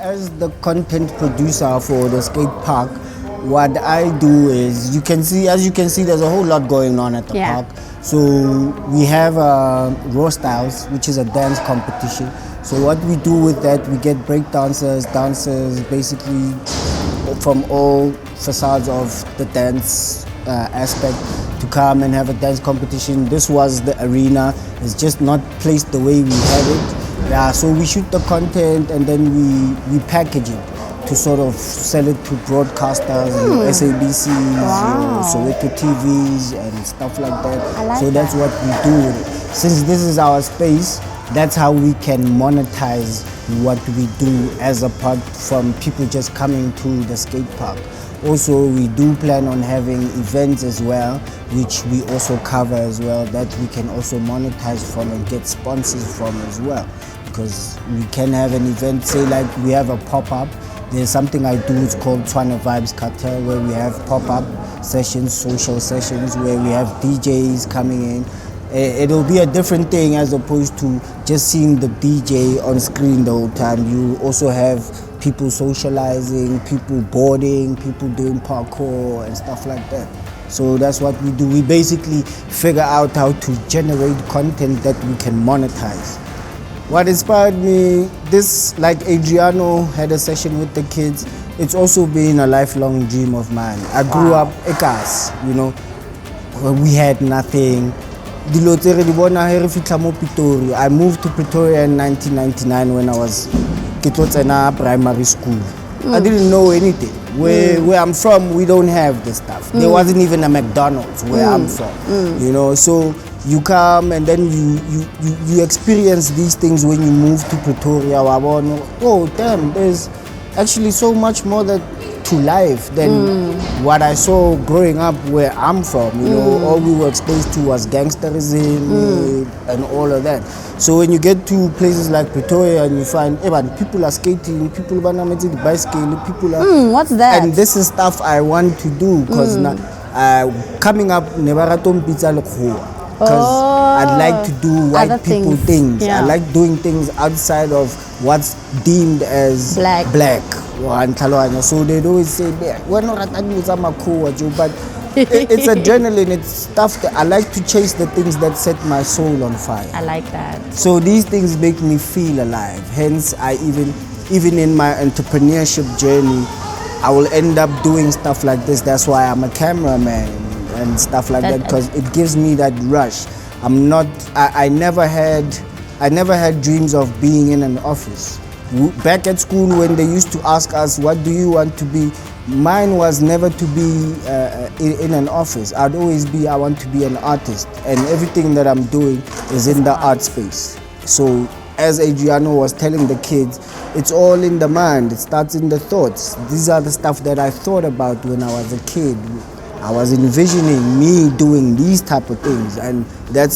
as the content producer for the skate park, what I do is, as you can see, there's a whole lot going on at the park. So we have Raw Styles, which is a dance competition. So what we do with that, we get break dancers, basically from all facades of the dance aspect to come and have a dance competition. This was the arena. It's just not placed the way we had it. Yeah, so we shoot the content and then we package it to sort of sell it to broadcasters, SABCs, Soweto TVs and stuff like that. So that's what we do with it. Since this is our space, that's how we can monetize what we do as apart from people just coming to the skate park. Also, we do plan on having events as well, which we also cover as well, that we can also monetize from and get sponsors from as well. Because we can have an event, say like we have a pop-up. There's something I do, it's called Tshwane Vibes Cartel, where we have pop-up sessions, social sessions, where we have DJs coming in. It'll be a different thing as opposed to just seeing the DJ on screen the whole time. You also have people socializing, people boarding, people doing parkour and stuff like that. So that's what we do. We basically figure out how to generate content that we can monetize. What inspired me, this, like Adriano had a session with the kids, it's also been a lifelong dream of mine. I grew up ekas, where we had nothing. I moved to Pretoria in 1999 when I was in primary school. I didn't know anything. Where I'm from, we don't have this stuff. There wasn't even a McDonald's where I'm from. So you come and then you experience these things when you move to Pretoria. Oh damn, there's actually so much more to life than what I saw growing up where I'm from. All we were exposed to was gangsterism and all of that. So when you get to places like Pretoria and you find people are skating, people are bicycle, people are what's that? And this is stuff I want to do because coming up because I'd like to do white people things. I like doing things outside of what's deemed as black. So they'd always say, we're not but it's adrenaline, it's stuff that I like to chase, the things that set my soul on fire. I like that. So these things make me feel alive. Hence, I even in my entrepreneurship journey, I will end up doing stuff like this. That's why I'm a cameraman and stuff like that, because it gives me that rush. I never had dreams of being in an office. Back at school, when they used to ask us, what do you want to be? Mine was never to be in an office. I want to be an artist, and everything that I'm doing is in the art space. So as Adriano was telling the kids, it's all in the mind. It starts in the thoughts. These are the stuff that I thought about when I was a kid. I was envisioning me doing these type of things, and that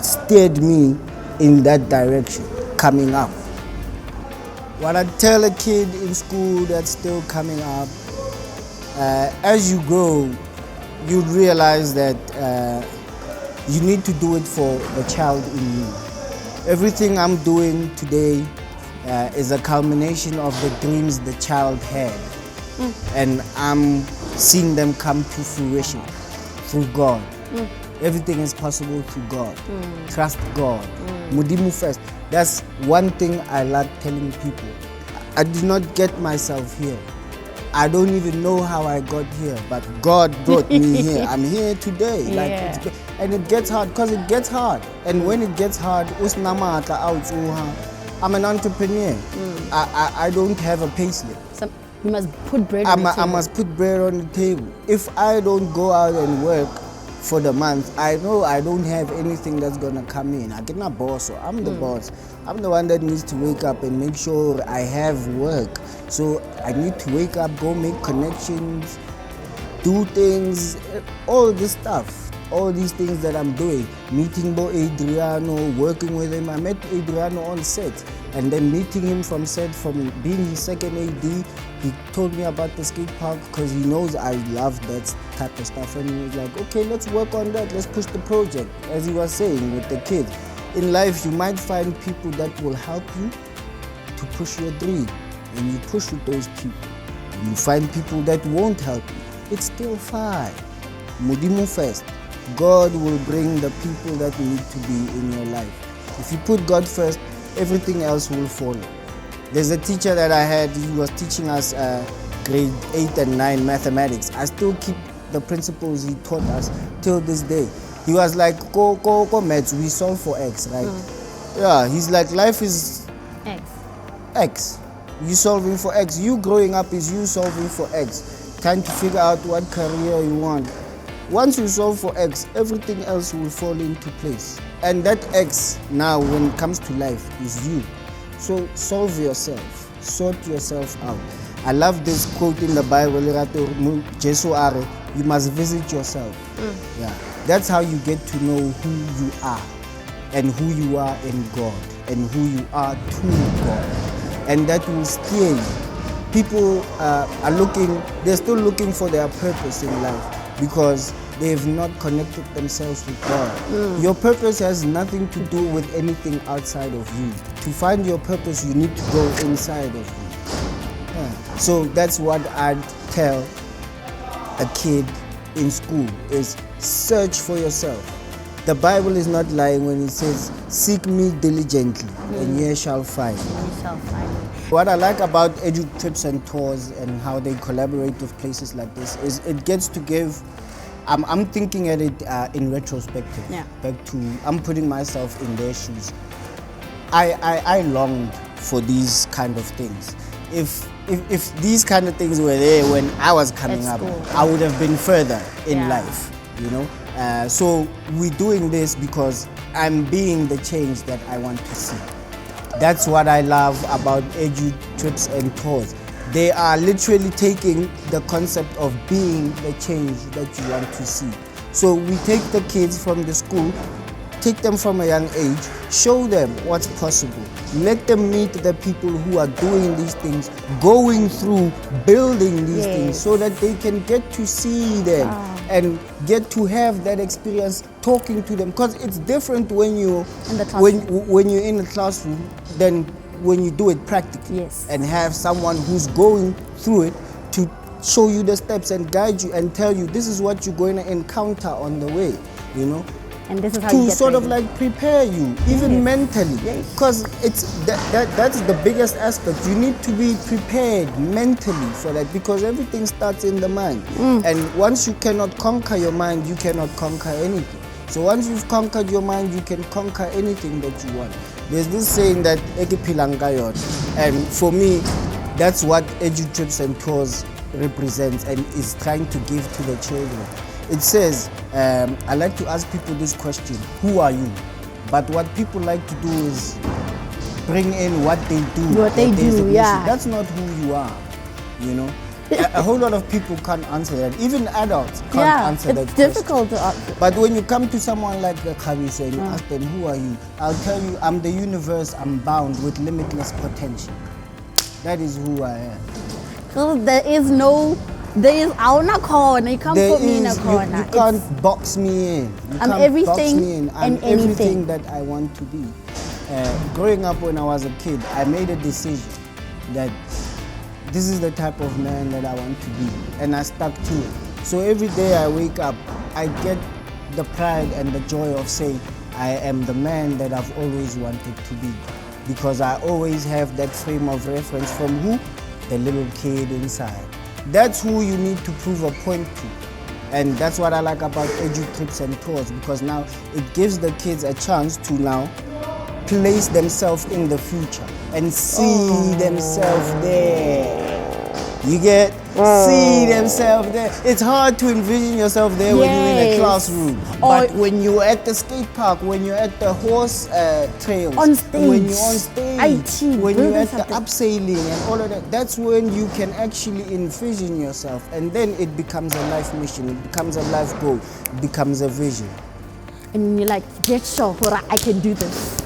steered me in that direction coming up. What I tell a kid in school that's still coming up, as you grow, you realize that you need to do it for the child in you. Everything I'm doing today is a culmination of the dreams the child had. And I'm seeing them come to fruition through God. Everything is possible through God. Trust God. Mudimu first. That's one thing I like telling people. I did not get myself here. I don't even know how I got here, but God brought me here. I'm here today. And it gets hard because it gets hard. And when it gets hard, I'm an entrepreneur. I don't have a payslip. You must put bread on the table. I must put bread on the table. If I don't go out and work for the month, I know I don't have anything that's gonna come in. I get my boss, so I'm the boss. I'm the one that needs to wake up and make sure I have work. So I need to wake up, go make connections, do things, all this stuff. All these things that I'm doing, meeting Bo Adriano, working with him. I met Adriano on set, and then meeting him from set, from being his second AD, he told me about the skate park because he knows I love that type of stuff, and he was like, okay, let's work on that, let's push the project, as he was saying with the kids. In life, you might find people that will help you to push your dream. and you push with those people. You find people that won't help you. It's still fine. Modimo first. God will bring the people that need to be in your life. If you put God first, everything else will follow. There's a teacher that I had, he was teaching us grade 8 and 9 mathematics. I still keep the principles he taught us till this day. He was like, go maths, we solve for X, right? Yeah, he's like, life is X. You solving for X. You growing up is you solving for X. Trying to figure out what career you want. Once you solve for X, everything else will fall into place. And that X now, when it comes to life, is you. So solve yourself, sort yourself out. I love this quote in the Bible, you must visit yourself. Yeah, that's how you get to know who you are and who you are in God and who you are to God. And that will steer you. People they're still looking for their purpose in life because they have not connected themselves with God. Your purpose has nothing to do with anything outside of you. To find your purpose, you need to go inside of you. Yeah. So that's what I'd tell a kid in school is search for yourself. The Bible is not lying when it says, seek me diligently and ye shall find. What I like about Edu Trips and Tours and how they collaborate with places like this is it gets to give, I'm thinking at it in retrospective. Yeah. Back to, I'm putting myself in their shoes. I longed for these kind of things. If these kind of things were there when I was coming up, I would have been further in life, you know. So we're doing this because I'm being the change that I want to see. That's what I love about Edu Trips and Tours. They are literally taking the concept of being the change that you want to see. So we take the kids from the school, take them from a young age, show them what's possible. Let them meet the people who are doing these things, going through, building these things so that they can get to see them and get to have that experience talking to them. Because it's different when you're when you're in the classroom than when you do it practically and have someone who's going through it to show you the steps and guide you and tell you this is what you're going to encounter on the way, you know. And this is how to you get sort ready. of like prepare you, even mentally, because it's that's the biggest aspect. You need to be prepared mentally for that because everything starts in the mind. And once you cannot conquer your mind, you cannot conquer anything. So once you've conquered your mind, you can conquer anything that you want. There's this saying that and for me, that's what Edu Trips and Tours represents and is trying to give to the children. It says, I like to ask people this question, who are you? But what people like to do is bring in what they do. What they do, yeah. That's not who you are, you know? A whole lot of people can't answer that. Even adults can't answer that question. It's difficult to answer. But when you come to someone like Kgabiso and you ask them, who are you? I'll tell you, I'm the universe, I'm bound with limitless potential. That is who I am. Because there is our corner. You can't put me in a corner. You can't box me in. I'm everything I'm everything that I want to be. Growing up when I was a kid, I made a decision that this is the type of man that I want to be, and I stuck to it. So every day I wake up, I get the pride and the joy of saying, I am the man that I've always wanted to be. Because I always have that frame of reference from who? The little kid inside. That's who you need to prove a point to. And that's what I like about Edu Trips and Tours, because now it gives the kids a chance to now place themselves in the future and see themselves there. You get? See themselves there. It's hard to envision yourself there when you're in a classroom. But when you're at the skate park, when you're at the horse trails, on stage, when you're on stage, when you're at the abseiling and all of that, that's when you can actually envision yourself. And then it becomes a life mission, it becomes a life goal, it becomes a vision. And you're like, get sure, I can do this.